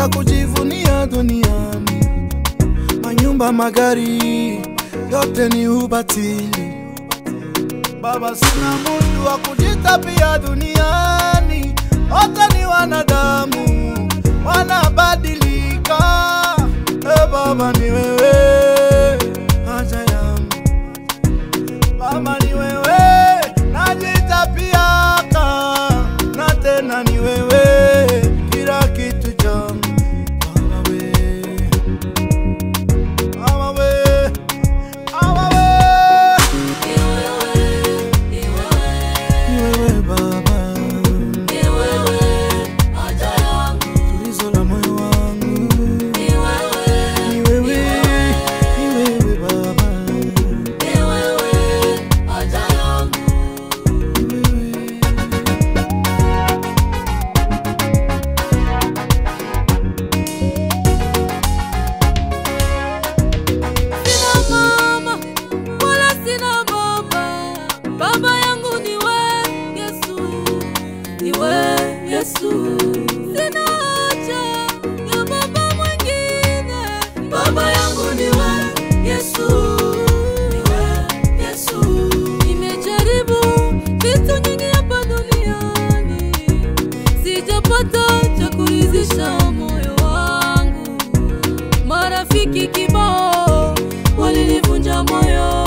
cha kujivunia duniani. Manyumba, magari, yote ni ubatili. Baba, sina mtu wa kujitapia duniani. Wote ni wanadamu, wanabadilika. Baba ni wewe, haja yangu. Baba ni wewe, najitapiaka. Na tena ni wewe, kila kitu changu. Baba we, Baba we, Baba we. Ni wewe Baba, ni wewe haja yangu, tulizo la moyo wangu. ni wewe Baba, ni wewe haja yangu. Sina mama wala sina baba, baba yangu ni wewe Yesu, ni wewe Yesu. Sina haja ya baba mwingine, baba yangu ni wewe Yesu, ni wewe Yesu. Nimejaribu vitu nyingi hapa duniani, sijapata cha kuridhisha moyo wangu. Marafiki kibao walinivunja moyo,